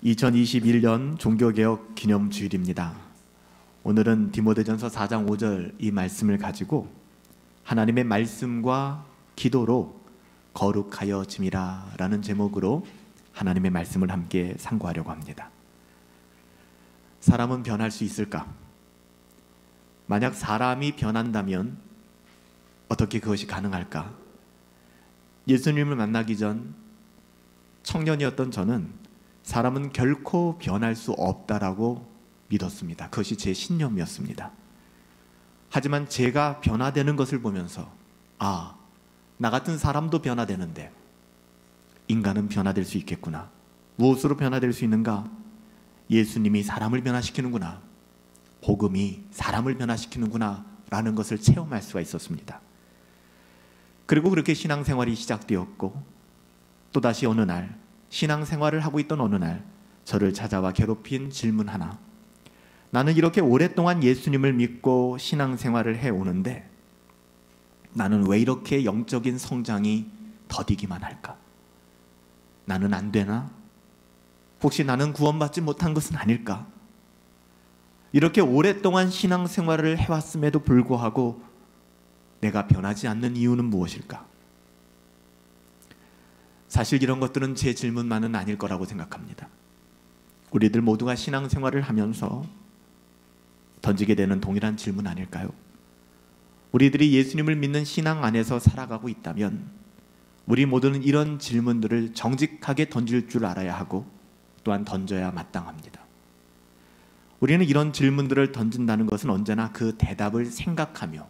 2021년 종교개혁 기념주일입니다. 오늘은 디모데전서 4장 5절 이 말씀을 가지고 하나님의 말씀과 기도로 거룩하여짐이라 라는 제목으로 하나님의 말씀을 함께 상고하려고 합니다. 사람은 변할 수 있을까? 만약 사람이 변한다면 어떻게 그것이 가능할까? 예수님을 만나기 전 청년이었던 저는 사람은 결코 변할 수 없다라고 믿었습니다. 그것이 제 신념이었습니다. 하지만 제가 변화되는 것을 보면서 나 같은 사람도 변화되는데 인간은 변화될 수 있겠구나. 무엇으로 변화될 수 있는가? 예수님이 사람을 변화시키는구나. 복음이 사람을 변화시키는구나 라는 것을 체험할 수가 있었습니다. 그리고 그렇게 신앙생활이 시작되었고 또다시 어느 날 신앙생활을 하고 있던 어느 날 저를 찾아와 괴롭힌 질문 하나. 나는 이렇게 오랫동안 예수님을 믿고 신앙생활을 해오는데 나는 왜 이렇게 영적인 성장이 더디기만 할까? 나는 안 되나? 혹시 나는 구원받지 못한 것은 아닐까? 이렇게 오랫동안 신앙생활을 해왔음에도 불구하고 내가 변하지 않는 이유는 무엇일까? 사실 이런 것들은 제 질문만은 아닐 거라고 생각합니다. 우리들 모두가 신앙생활을 하면서 던지게 되는 동일한 질문 아닐까요? 우리들이 예수님을 믿는 신앙 안에서 살아가고 있다면 우리 모두는 이런 질문들을 정직하게 던질 줄 알아야 하고 또한 던져야 마땅합니다. 우리는 이런 질문들을 던진다는 것은 언제나 그 대답을 생각하며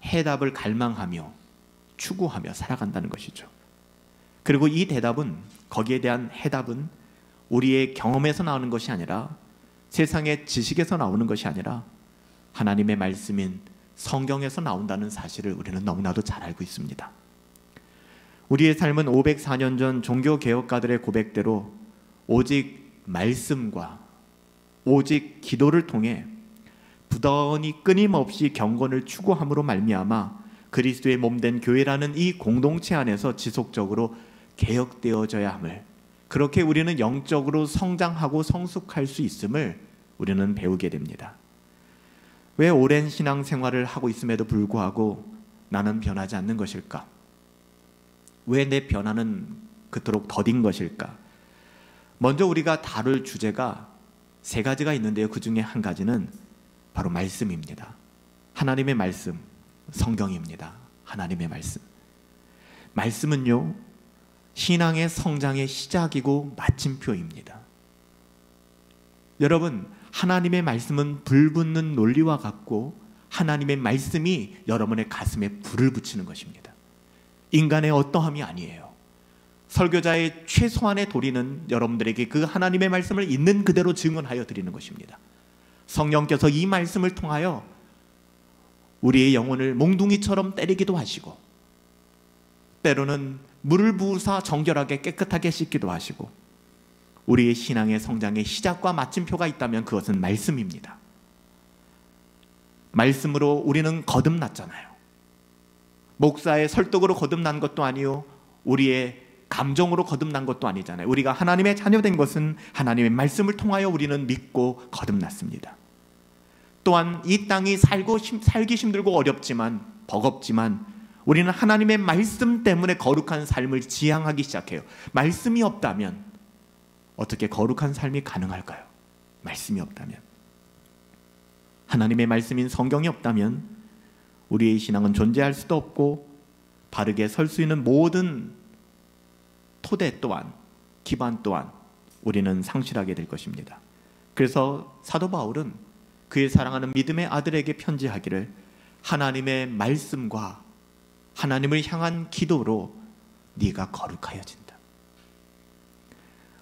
해답을 갈망하며 추구하며 살아간다는 것이죠. 그리고 이 대답은, 거기에 대한 해답은 우리의 경험에서 나오는 것이 아니라 세상의 지식에서 나오는 것이 아니라 하나님의 말씀인 성경에서 나온다는 사실을 우리는 너무나도 잘 알고 있습니다. 우리의 삶은 504년 전 종교개혁가들의 고백대로 오직 말씀과 오직 기도를 통해 부단히 끊임없이 경건을 추구함으로 말미암아 그리스도의 몸된 교회라는 이 공동체 안에서 지속적으로 개혁되어져야 함을, 그렇게 우리는 영적으로 성장하고 성숙할 수 있음을 우리는 배우게 됩니다. 왜 오랜 신앙생활을 하고 있음에도 불구하고 나는 변하지 않는 것일까? 왜 내 변화는 그토록 더딘 것일까? 먼저 우리가 다룰 주제가 세 가지가 있는데요. 그 중에 한 가지는 바로 말씀입니다. 하나님의 말씀, 성경입니다. 하나님의 말씀. 말씀은요, 신앙의 성장의 시작이고 마침표입니다. 여러분, 하나님의 말씀은 불 붙는 논리와 같고 하나님의 말씀이 여러분의 가슴에 불을 붙이는 것입니다. 인간의 어떠함이 아니에요. 설교자의 최소한의 도리는 여러분들에게 그 하나님의 말씀을 있는 그대로 증언하여 드리는 것입니다. 성령께서 이 말씀을 통하여 우리의 영혼을 몽둥이처럼 때리기도 하시고 때로는 물을 부으사 정결하게 깨끗하게 씻기도 하시고 우리의 신앙의 성장의 시작과 마침표가 있다면 그것은 말씀입니다. 말씀으로 우리는 거듭났잖아요. 목사의 설득으로 거듭난 것도 아니요 우리의 감정으로 거듭난 것도 아니잖아요. 우리가 하나님의 자녀된 것은 하나님의 말씀을 통하여 우리는 믿고 거듭났습니다. 또한 이 땅이 살기 힘들고 어렵지만 버겁지만 우리는 하나님의 말씀 때문에 거룩한 삶을 지향하기 시작해요. 말씀이 없다면 어떻게 거룩한 삶이 가능할까요? 말씀이 없다면, 하나님의 말씀인 성경이 없다면 우리의 신앙은 존재할 수도 없고 바르게 설 수 있는 모든 토대 또한 기반 또한 우리는 상실하게 될 것입니다. 그래서 사도 바울은 그의 사랑하는 믿음의 아들에게 편지하기를 하나님의 말씀과 하나님을 향한 기도로 네가 거룩하여진다.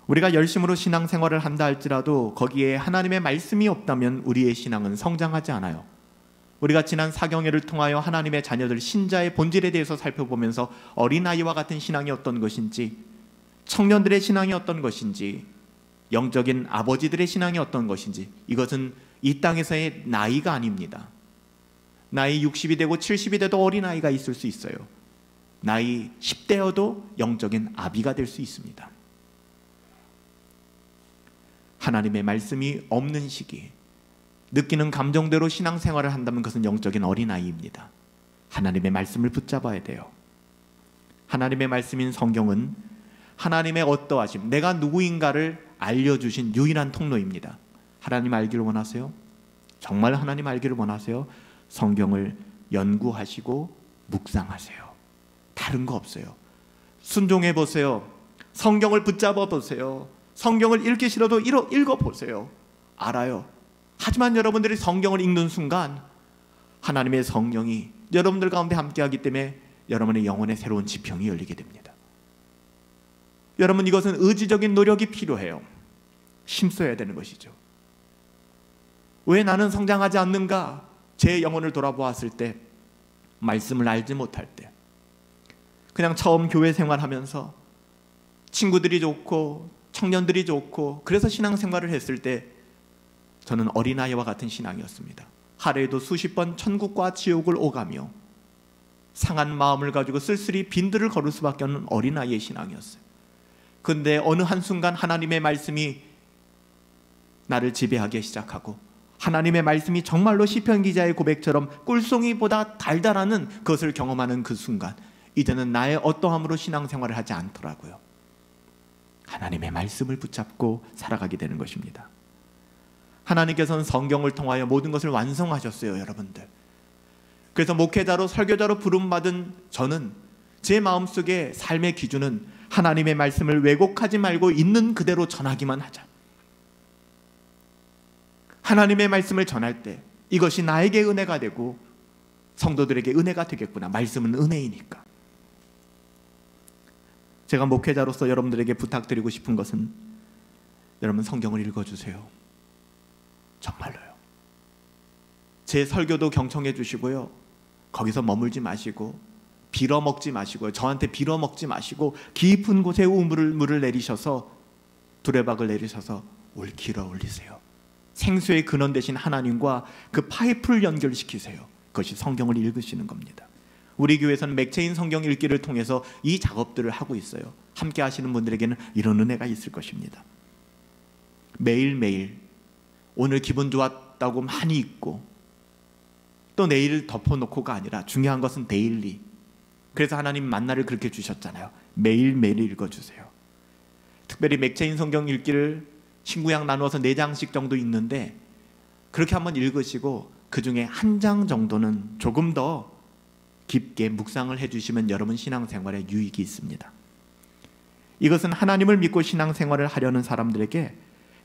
우리가 열심으로 신앙생활을 한다 할지라도 거기에 하나님의 말씀이 없다면 우리의 신앙은 성장하지 않아요. 우리가 지난 사경회를 통하여 하나님의 자녀들 신자의 본질에 대해서 살펴보면서 어린아이와 같은 신앙이 어떤 것인지, 청년들의 신앙이 어떤 것인지, 영적인 아버지들의 신앙이 어떤 것인지, 이것은 이 땅에서의 나이가 아닙니다. 나이 60이 되고 70이 돼도 어린아이가 있을 수 있어요. 나이 10대여도 영적인 아비가 될 수 있습니다. 하나님의 말씀이 없는 시기, 느끼는 감정대로 신앙생활을 한다면 그것은 영적인 어린아이입니다. 하나님의 말씀을 붙잡아야 돼요. 하나님의 말씀인 성경은 하나님의 어떠하심, 내가 누구인가를 알려주신 유일한 통로입니다. 하나님 알기를 원하세요? 정말 하나님 알기를 원하세요? 성경을 연구하시고 묵상하세요. 다른 거 없어요. 순종해 보세요. 성경을 붙잡아 보세요. 성경을 읽기 싫어도 읽어보세요. 알아요. 하지만 여러분들이 성경을 읽는 순간 하나님의 성령이 여러분들 가운데 함께하기 때문에 여러분의 영혼의 새로운 지평이 열리게 됩니다. 여러분, 이것은 의지적인 노력이 필요해요. 힘써야 되는 것이죠. 왜 나는 성장하지 않는가? 제 영혼을 돌아보았을 때, 말씀을 알지 못할 때, 그냥 처음 교회 생활하면서 친구들이 좋고 청년들이 좋고 그래서 신앙생활을 했을 때 저는 어린아이와 같은 신앙이었습니다. 하루에도 수십 번 천국과 지옥을 오가며 상한 마음을 가지고 쓸쓸히 빈들을 걸을 수밖에 없는 어린아이의 신앙이었어요. 그런데 어느 한순간 하나님의 말씀이 나를 지배하기 시작하고, 하나님의 말씀이 정말로 시편 기자의 고백처럼 꿀송이보다 달달하는 것을 경험하는 그 순간, 이제는 나의 어떠함으로 신앙생활을 하지 않더라고요. 하나님의 말씀을 붙잡고 살아가게 되는 것입니다. 하나님께서는 성경을 통하여 모든 것을 완성하셨어요, 여러분들. 그래서 목회자로 설교자로 부름받은 저는 제 마음속에 삶의 기준은 하나님의 말씀을 왜곡하지 말고 있는 그대로 전하기만 하자. 하나님의 말씀을 전할 때 이것이 나에게 은혜가 되고 성도들에게 은혜가 되겠구나. 말씀은 은혜이니까. 제가 목회자로서 여러분들에게 부탁드리고 싶은 것은, 여러분 성경을 읽어주세요. 정말로요. 제 설교도 경청해 주시고요. 거기서 머물지 마시고 빌어먹지 마시고요. 저한테 빌어먹지 마시고 깊은 곳에 물을 내리셔서 두레박을 내리셔서 길어 올리세요. 생수의 근원 되신 하나님과 그 파이프를 연결시키세요. 그것이 성경을 읽으시는 겁니다. 우리 교회에서는 맥체인 성경 읽기를 통해서 이 작업들을 하고 있어요. 함께 하시는 분들에게는 이런 은혜가 있을 것입니다. 매일매일 오늘 기분 좋았다고 많이 읽고 또 내일 덮어놓고가 아니라 중요한 것은 데일리. 그래서 하나님 만나를 그렇게 주셨잖아요. 매일매일 읽어주세요. 특별히 맥체인 성경 읽기를 신구약 나누어서 4장씩 정도 읽는데, 그렇게 한번 읽으시고 그 중에 한 장 정도는 조금 더 깊게 묵상을 해주시면 여러분 신앙생활에 유익이 있습니다. 이것은 하나님을 믿고 신앙생활을 하려는 사람들에게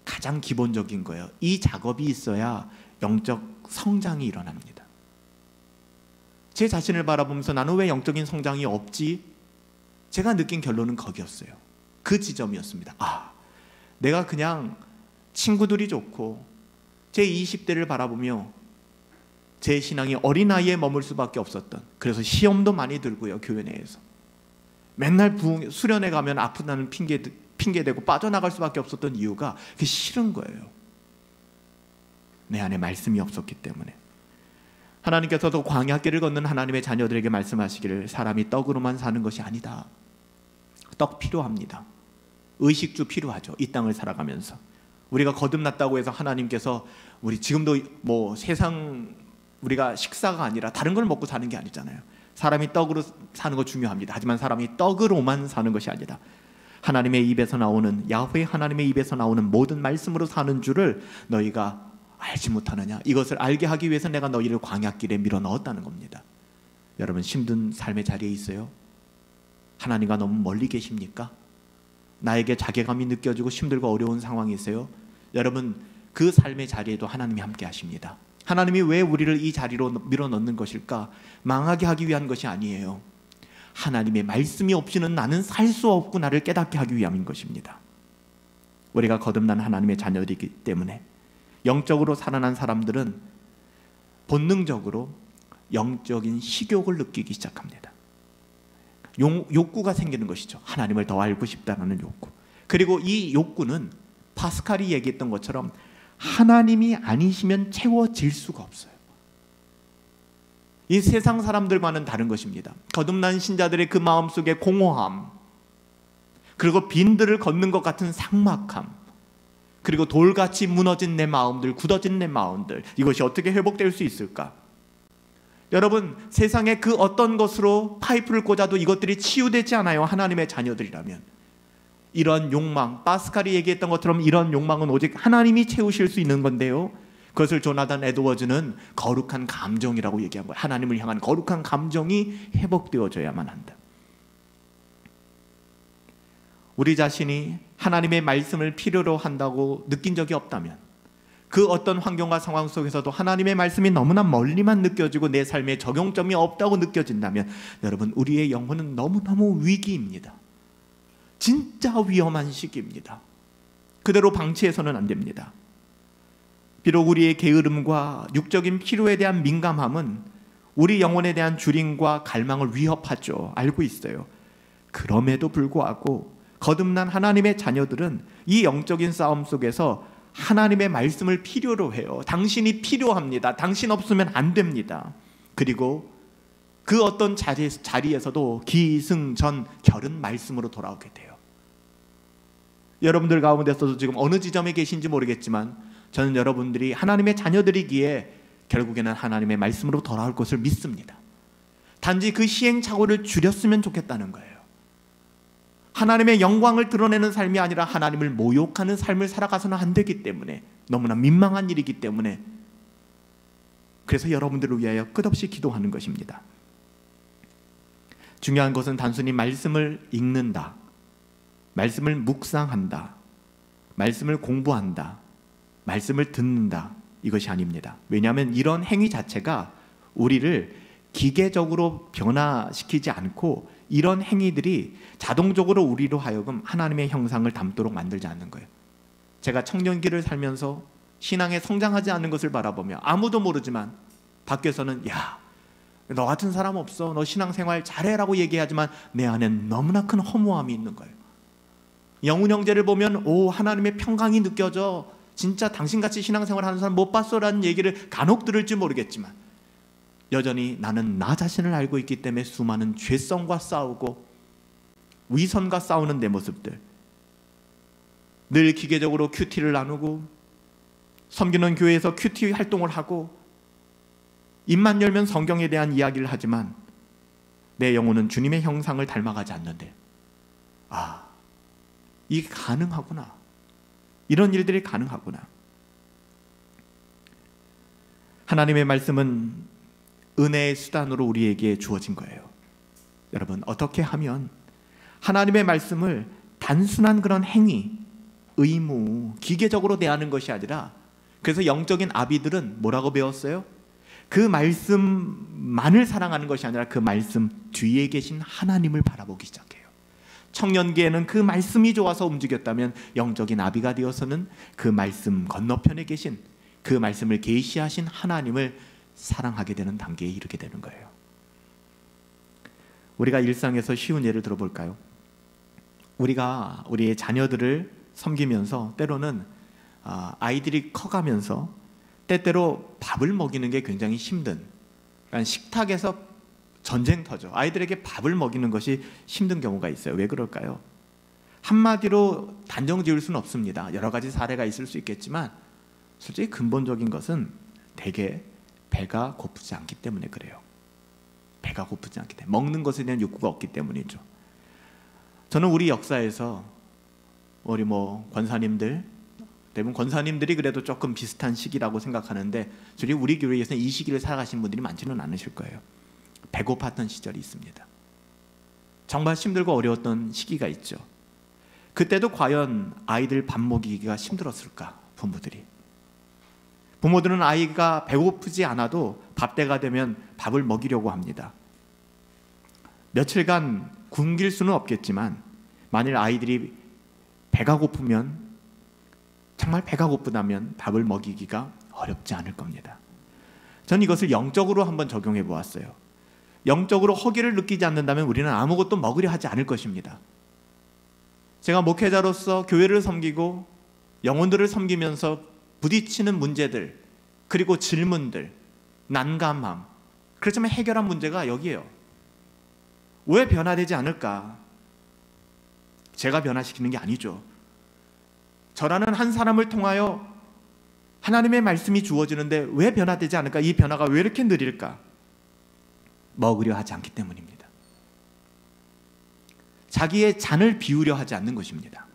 가장 기본적인 거예요. 이 작업이 있어야 영적 성장이 일어납니다. 제 자신을 바라보면서 나는 왜 영적인 성장이 없지? 제가 느낀 결론은 거기였어요. 그 지점이었습니다. 내가 그냥 친구들이 좋고 제 20대를 바라보며 제 신앙이 어린아이에 머물 수밖에 없었던, 그래서 시험도 많이 들고요. 교회 내에서 맨날 수련회 가면 아프다는 핑계대고 빠져나갈 수밖에 없었던 이유가 그게 싫은 거예요. 내 안에 말씀이 없었기 때문에. 하나님께서도 광야길을 걷는 하나님의 자녀들에게 말씀하시기를, 사람이 떡으로만 사는 것이 아니다. 떡 필요합니다. 의식주 필요하죠. 이 땅을 살아가면서 우리가 거듭났다고 해서 하나님께서 우리 지금도 세상 우리가 식사가 아니라 다른 걸 먹고 사는 게 아니잖아요. 사람이 떡으로 사는 거 중요합니다. 하지만 사람이 떡으로만 사는 것이 아니라 하나님의 입에서 나오는, 야훼 하나님의 입에서 나오는 모든 말씀으로 사는 줄을 너희가 알지 못하느냐. 이것을 알게 하기 위해서 내가 너희를 광야길에 밀어 넣었다는 겁니다. 여러분 힘든 삶의 자리에 있어요? 하나님과 너무 멀리 계십니까? 나에게 자괴감이 느껴지고 힘들고 어려운 상황이 있어요? 여러분 그 삶의 자리에도 하나님이 함께 하십니다. 하나님이 왜 우리를 이 자리로 밀어넣는 것일까? 망하게 하기 위한 것이 아니에요. 하나님의 말씀이 없이는 나는 살 수 없구나를 깨닫게 하기 위함인 것입니다. 우리가 거듭난 하나님의 자녀이기 때문에 영적으로 살아난 사람들은 본능적으로 영적인 식욕을 느끼기 시작합니다. 욕구가 생기는 것이죠. 하나님을 더 알고 싶다는 욕구. 그리고 이 욕구는 파스칼이 얘기했던 것처럼 하나님이 아니시면 채워질 수가 없어요. 이 세상 사람들과는 다른 것입니다. 거듭난 신자들의 그 마음속에 공허함, 그리고 빈들을 걷는 것 같은 삭막함, 그리고 돌같이 무너진 내 마음들, 굳어진 내 마음들, 이것이 어떻게 회복될 수 있을까? 여러분, 세상에 그 어떤 것으로 파이프를 꽂아도 이것들이 치유되지 않아요. 하나님의 자녀들이라면. 이런 욕망, 파스칼이 얘기했던 것처럼 이런 욕망은 오직 하나님이 채우실 수 있는 건데요, 그것을 조나단 에드워즈는 거룩한 감정이라고 얘기한 거예요. 하나님을 향한 거룩한 감정이 회복되어져야만 한다. 우리 자신이 하나님의 말씀을 필요로 한다고 느낀 적이 없다면, 그 어떤 환경과 상황 속에서도 하나님의 말씀이 너무나 멀리만 느껴지고 내 삶에 적용점이 없다고 느껴진다면, 여러분, 우리의 영혼은 너무너무 위기입니다. 진짜 위험한 시기입니다. 그대로 방치해서는 안 됩니다. 비록 우리의 게으름과 육적인 필요에 대한 민감함은 우리 영혼에 대한 주림과 갈망을 위협하죠. 알고 있어요. 그럼에도 불구하고 거듭난 하나님의 자녀들은 이 영적인 싸움 속에서 하나님의 말씀을 필요로 해요. 당신이 필요합니다. 당신 없으면 안 됩니다. 그리고 그 어떤 자리에서도 기승전결은 말씀으로 돌아오게 돼요. 여러분들 가운데서도 지금 어느 지점에 계신지 모르겠지만, 저는 여러분들이 하나님의 자녀들이기에 결국에는 하나님의 말씀으로 돌아올 것을 믿습니다. 단지 그 시행착오를 줄였으면 좋겠다는 거예요. 하나님의 영광을 드러내는 삶이 아니라 하나님을 모욕하는 삶을 살아가서는 안 되기 때문에, 너무나 민망한 일이기 때문에, 그래서 여러분들을 위하여 끝없이 기도하는 것입니다. 중요한 것은 단순히 말씀을 읽는다, 말씀을 묵상한다, 말씀을 공부한다, 말씀을 듣는다, 이것이 아닙니다. 왜냐하면 이런 행위 자체가 우리를 기계적으로 변화시키지 않고, 이런 행위들이 자동적으로 우리로 하여금 하나님의 형상을 담도록 만들지 않는 거예요. 제가 청년기를 살면서 신앙에 성장하지 않는 것을 바라보며 아무도 모르지만 밖에서는 야, 너 같은 사람 없어, 너 신앙생활 잘해라고 얘기하지만 내 안엔 너무나 큰 허무함이 있는 거예요. 영훈 형제를 보면 오, 하나님의 평강이 느껴져, 진짜 당신같이 신앙생활 하는 사람 못 봤어라는 얘기를 간혹 들을지 모르겠지만, 여전히 나는 나 자신을 알고 있기 때문에 수많은 죄성과 싸우고 위선과 싸우는 내 모습들, 늘 기계적으로 큐티를 나누고 섬기는 교회에서 큐티 활동을 하고 입만 열면 성경에 대한 이야기를 하지만 내 영혼은 주님의 형상을 닮아가지 않는데, 아, 이게 가능하구나, 이런 일들이 가능하구나. 하나님의 말씀은 은혜의 수단으로 우리에게 주어진 거예요. 여러분, 어떻게 하면 하나님의 말씀을 단순한 그런 행위, 의무, 기계적으로 대하는 것이 아니라, 그래서 영적인 아비들은 뭐라고 배웠어요? 그 말씀만을 사랑하는 것이 아니라 그 말씀 뒤에 계신 하나님을 바라보기 시작해요. 청년기에는 그 말씀이 좋아서 움직였다면, 영적인 아비가 되어서는 그 말씀 건너편에 계신, 그 말씀을 계시하신 하나님을 사랑하게 되는 단계에 이르게 되는 거예요. 우리가 일상에서 쉬운 예를 들어볼까요? 우리가 우리의 자녀들을 섬기면서 때로는 아이들이 커가면서 때때로 밥을 먹이는 게 굉장히 힘든, 그러니까 식탁에서 전쟁터죠. 아이들에게 밥을 먹이는 것이 힘든 경우가 있어요. 왜 그럴까요? 한마디로 단정 지을 수는 없습니다. 여러 가지 사례가 있을 수 있겠지만 솔직히 근본적인 것은 대개 배가 고프지 않기 때문에 그래요. 배가 고프지 않기 때문에, 먹는 것에 대한 욕구가 없기 때문이죠. 저는 우리 역사에서 우리 권사님들, 대부분 권사님들이 그래도 조금 비슷한 시기라고 생각하는데, 솔직히 우리 교회에서는 이 시기를 살아가신 분들이 많지는 않으실 거예요. 배고팠던 시절이 있습니다. 정말 힘들고 어려웠던 시기가 있죠. 그때도 과연 아이들 밥 먹이기가 힘들었을까? 부모들은 아이가 배고프지 않아도 밥때가 되면 밥을 먹이려고 합니다. 며칠간 굶길 수는 없겠지만 만일 아이들이 배가 고프면, 정말 배가 고프다면 밥을 먹이기가 어렵지 않을 겁니다. 저는 이것을 영적으로 한번 적용해 보았어요. 영적으로 허기를 느끼지 않는다면 우리는 아무것도 먹으려 하지 않을 것입니다. 제가 목회자로서 교회를 섬기고 영혼들을 섬기면서 부딪히는 문제들, 그리고 질문들, 난감함, 그렇지만 해결한 문제가 여기에요. 왜 변화되지 않을까? 제가 변화시키는 게 아니죠. 저라는 한 사람을 통하여 하나님의 말씀이 주어지는데 왜 변화되지 않을까? 이 변화가 왜 이렇게 느릴까? 먹으려 하지 않기 때문입니다. 자기의 잔을 비우려 하지 않는 것입니다.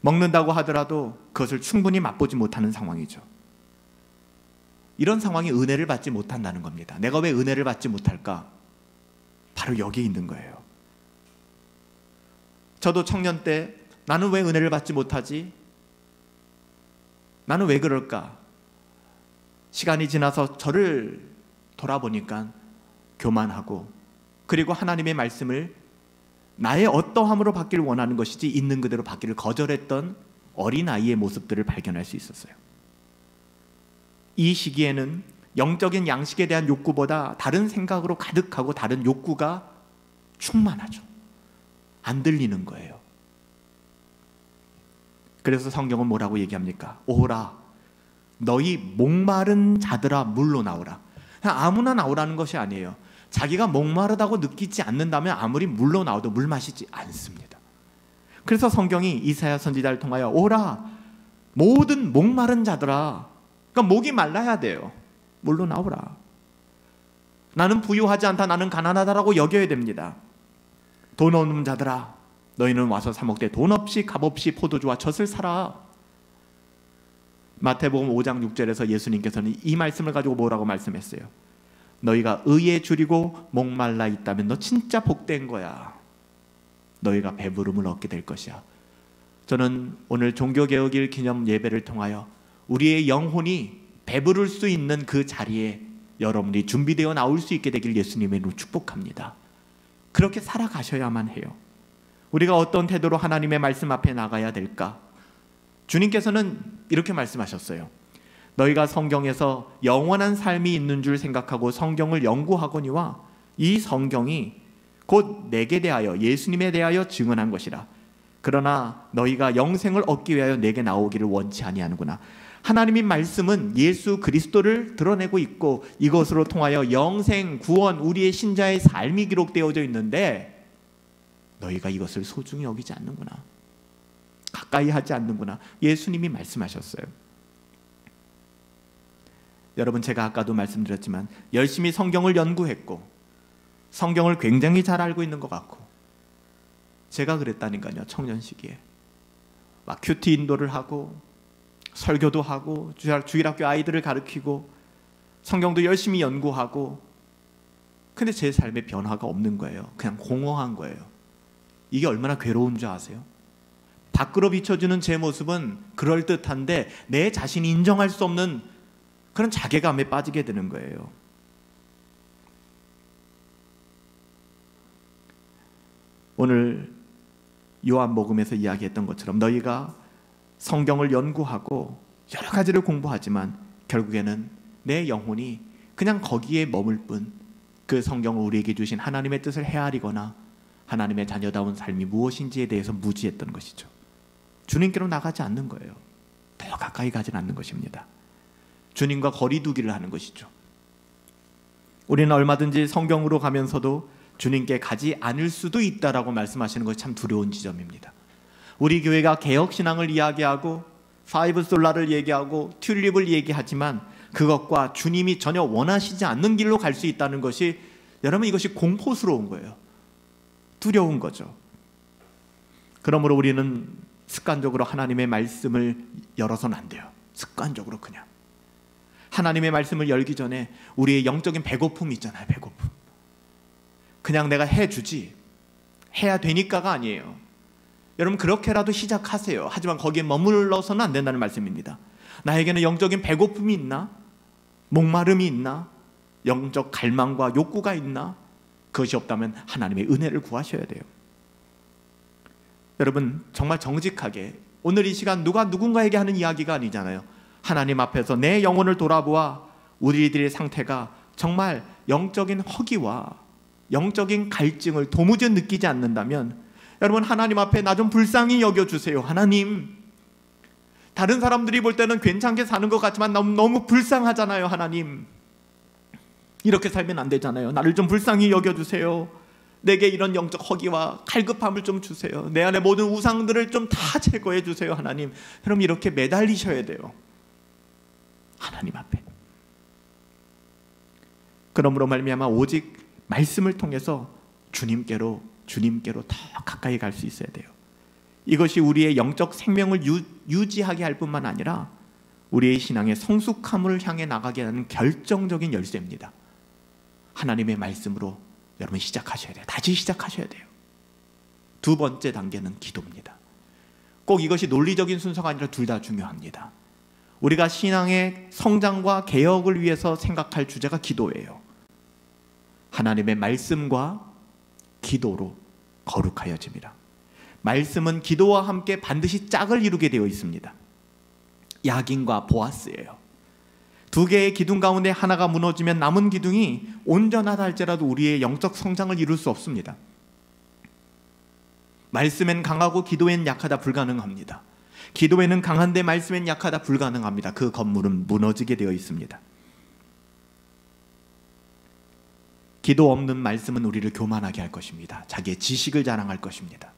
먹는다고 하더라도 그것을 충분히 맛보지 못하는 상황이죠. 이런 상황이 은혜를 받지 못한다는 겁니다. 내가 왜 은혜를 받지 못할까? 바로 여기에 있는 거예요. 저도 청년 때 나는 왜 은혜를 받지 못하지? 나는 왜 그럴까? 시간이 지나서 저를 돌아보니까 교만하고, 그리고 하나님의 말씀을 나의 어떠함으로 받기를 원하는 것이지 있는 그대로 받기를 거절했던 어린아이의 모습들을 발견할 수 있었어요. 이 시기에는 영적인 양식에 대한 욕구보다 다른 생각으로 가득하고 다른 욕구가 충만하죠. 안 들리는 거예요. 그래서 성경은 뭐라고 얘기합니까? 오라, 너희 목마른 자들아 물로 나오라. 그냥 아무나 나오라는 것이 아니에요. 자기가 목마르다고 느끼지 않는다면 아무리 물로 나와도 물 마시지 않습니다. 그래서 성경이 이사야 선지자를 통하여 오라, 모든 목마른 자들아, 그러니까 목이 말라야 돼요. 물로 나오라. 나는 부유하지 않다, 나는 가난하다라고 여겨야 됩니다. 돈 없는 자들아, 너희는 와서 사 먹되 돈 없이 값 없이 포도주와 젖을 사라. 마태복음 5장 6절에서 예수님께서는 이 말씀을 가지고 뭐라고 말씀했어요? 너희가 의에 줄이고 목말라 있다면 너 진짜 복된 거야. 너희가 배부름을 얻게 될 것이야. 저는 오늘 종교개혁일 기념 예배를 통하여 우리의 영혼이 배부를 수 있는 그 자리에 여러분이 준비되어 나올 수 있게 되길 예수님의 이름으로 축복합니다. 그렇게 살아가셔야만 해요. 우리가 어떤 태도로 하나님의 말씀 앞에 나가야 될까? 주님께서는 이렇게 말씀하셨어요. 너희가 성경에서 영원한 삶이 있는 줄 생각하고 성경을 연구하거니와 이 성경이 곧 내게 대하여, 예수님에 대하여 증언한 것이라. 그러나 너희가 영생을 얻기 위하여 내게 나오기를 원치 아니하는구나. 하나님의 말씀은 예수 그리스도를 드러내고 있고 이것으로 통하여 영생, 구원, 우리의 신자의 삶이 기록되어져 있는데 너희가 이것을 소중히 여기지 않는구나. 가까이 하지 않는구나. 예수님이 말씀하셨어요. 여러분, 제가 아까도 말씀드렸지만 열심히 성경을 연구했고 성경을 굉장히 잘 알고 있는 것 같고, 제가 그랬다니까요. 청년 시기에 막 큐티 인도를 하고 설교도 하고 주일학교 아이들을 가르치고 성경도 열심히 연구하고, 근데 제 삶에 변화가 없는 거예요. 그냥 공허한 거예요. 이게 얼마나 괴로운 줄 아세요? 밖으로 비춰주는 제 모습은 그럴듯한데 내 자신이 인정할 수 없는 그런 자괴감에 빠지게 되는 거예요. 오늘 요한복음에서 이야기했던 것처럼 너희가 성경을 연구하고 여러 가지를 공부하지만 결국에는 내 영혼이 그냥 거기에 머물 뿐 그 성경을 우리에게 주신 하나님의 뜻을 헤아리거나 하나님의 자녀다운 삶이 무엇인지에 대해서 무지했던 것이죠. 주님께로 나가지 않는 거예요. 더 가까이 가진 않는 것입니다. 주님과 거리 두기를 하는 것이죠. 우리는 얼마든지 성경으로 가면서도 주님께 가지 않을 수도 있다라고 말씀하시는 것이 참 두려운 지점입니다. 우리 교회가 개혁신앙을 이야기하고 파이브솔라를 얘기하고 튤립을 얘기하지만 그것과 주님이 전혀 원하시지 않는 길로 갈 수 있다는 것이, 여러분, 이것이 공포스러운 거예요. 두려운 거죠. 그러므로 우리는 습관적으로 하나님의 말씀을 열어서는 안 돼요. 습관적으로 그냥 하나님의 말씀을 열기 전에 우리의 영적인 배고픔이 있잖아요. 배고픔. 그냥 내가 해주지, 해야 되니까가 아니에요. 여러분, 그렇게라도 시작하세요. 하지만 거기에 머물러서는 안 된다는 말씀입니다. 나에게는 영적인 배고픔이 있나? 목마름이 있나? 영적 갈망과 욕구가 있나? 그것이 없다면 하나님의 은혜를 구하셔야 돼요. 여러분, 정말 정직하게 오늘 이 시간 누가 누군가에게 하는 이야기가 아니잖아요. 하나님 앞에서 내 영혼을 돌아보아 우리들의 상태가 정말 영적인 허기와 영적인 갈증을 도무지 느끼지 않는다면, 여러분, 하나님 앞에 나 좀 불쌍히 여겨주세요. 하나님, 다른 사람들이 볼 때는 괜찮게 사는 것 같지만 너무 불쌍하잖아요. 하나님, 이렇게 살면 안 되잖아요. 나를 좀 불쌍히 여겨주세요. 내게 이런 영적 허기와 갈급함을 좀 주세요. 내 안에 모든 우상들을 좀 다 제거해 주세요, 하나님. 여러분, 이렇게 매달리셔야 돼요, 하나님 앞에. 그러므로 말미암아 오직 말씀을 통해서 주님께로 더 가까이 갈 수 있어야 돼요. 이것이 우리의 영적 생명을 유지하게 할 뿐만 아니라 우리의 신앙의 성숙함을 향해 나가게 하는 결정적인 열쇠입니다. 하나님의 말씀으로 여러분 시작하셔야 돼요. 다시 시작하셔야 돼요. 두 번째 단계는 기도입니다. 꼭 이것이 논리적인 순서가 아니라 둘 다 중요합니다. 우리가 신앙의 성장과 개혁을 위해서 생각할 주제가 기도예요. 하나님의 말씀과 기도로 거룩하여집니다. 말씀은 기도와 함께 반드시 짝을 이루게 되어 있습니다. 야긴과 보아스예요. 두 개의 기둥 가운데 하나가 무너지면 남은 기둥이 온전하다 할지라도 우리의 영적 성장을 이룰 수 없습니다. 말씀엔 강하고 기도엔 약하다 불가능합니다. 기도에는 강한데 말씀엔 약하다 불가능합니다. 그 건물은 무너지게 되어 있습니다. 기도 없는 말씀은 우리를 교만하게 할 것입니다. 자기의 지식을 자랑할 것입니다.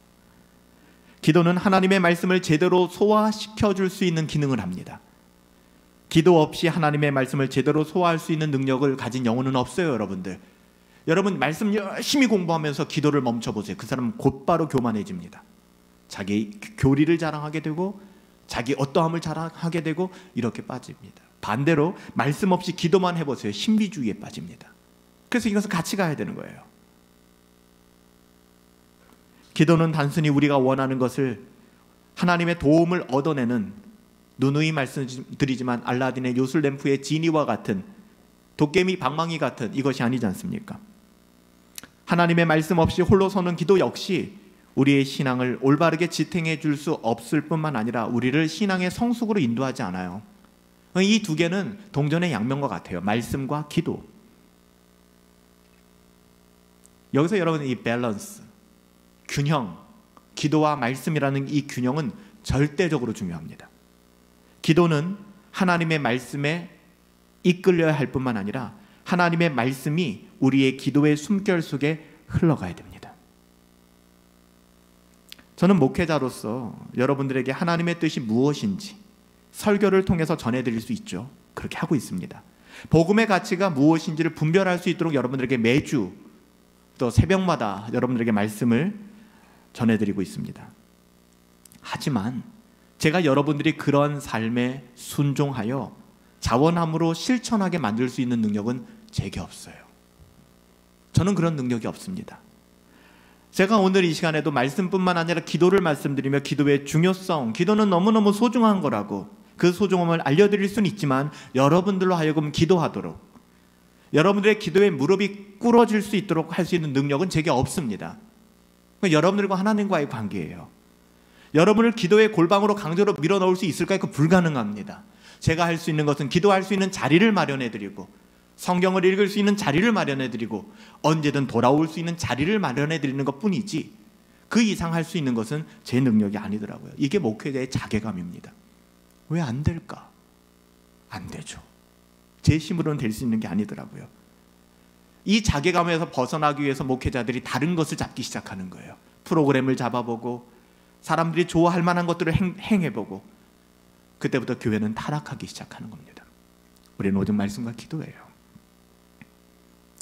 기도는 하나님의 말씀을 제대로 소화시켜 줄 수 있는 기능을 합니다. 기도 없이 하나님의 말씀을 제대로 소화할 수 있는 능력을 가진 영혼은 없어요, 여러분들. 여러분, 말씀 열심히 공부하면서 기도를 멈춰보세요. 그 사람은 곧바로 교만해집니다. 자기 교리를 자랑하게 되고 자기 어떠함을 자랑하게 되고 이렇게 빠집니다. 반대로 말씀 없이 기도만 해보세요. 신비주의에 빠집니다. 그래서 이것을 같이 가야 되는 거예요. 기도는 단순히 우리가 원하는 것을 하나님의 도움을 얻어내는, 누누이 말씀드리지만 알라딘의 요술램프의 지니와 같은, 도깨비 방망이 같은 이것이 아니지 않습니까? 하나님의 말씀 없이 홀로 서는 기도 역시 우리의 신앙을 올바르게 지탱해 줄 수 없을 뿐만 아니라 우리를 신앙의 성숙으로 인도하지 않아요. 이 두 개는 동전의 양면과 같아요. 말씀과 기도. 여기서 여러분, 이 밸런스, 균형, 기도와 말씀이라는 이 균형은 절대적으로 중요합니다. 기도는 하나님의 말씀에 이끌려야 할 뿐만 아니라 하나님의 말씀이 우리의 기도의 숨결 속에 흘러가야 됩니다. 저는 목회자로서 여러분들에게 하나님의 뜻이 무엇인지 설교를 통해서 전해드릴 수 있죠. 그렇게 하고 있습니다. 복음의 가치가 무엇인지를 분별할 수 있도록 여러분들에게 매주 또 새벽마다 여러분들에게 말씀을 전해드리고 있습니다. 하지만 제가 여러분들이 그런 삶에 순종하여 자원함으로 실천하게 만들 수 있는 능력은 제게 없어요. 저는 그런 능력이 없습니다. 제가 오늘 이 시간에도 말씀뿐만 아니라 기도를 말씀드리며 기도의 중요성, 기도는 너무너무 소중한 거라고 그 소중함을 알려드릴 수는 있지만 여러분들로 하여금 기도하도록, 여러분들의 기도에 무릎이 꿇어질 수 있도록 할 수 있는 능력은 제게 없습니다. 여러분들과 하나님과의 관계예요. 여러분을 기도의 골방으로 강제로 밀어넣을 수 있을까요? 그 불가능합니다. 제가 할 수 있는 것은 기도할 수 있는 자리를 마련해드리고, 성경을 읽을 수 있는 자리를 마련해드리고, 언제든 돌아올 수 있는 자리를 마련해드리는 것뿐이지 그 이상 할 수 있는 것은 제 능력이 아니더라고요. 이게 목회자의 자괴감입니다. 왜 안 될까? 안 되죠. 제 힘으로는 될 수 있는 게 아니더라고요. 이 자괴감에서 벗어나기 위해서 목회자들이 다른 것을 잡기 시작하는 거예요. 프로그램을 잡아보고 사람들이 좋아할 만한 것들을 행해보고, 그때부터 교회는 타락하기 시작하는 겁니다. 우리는 오직 말씀과 기도예요.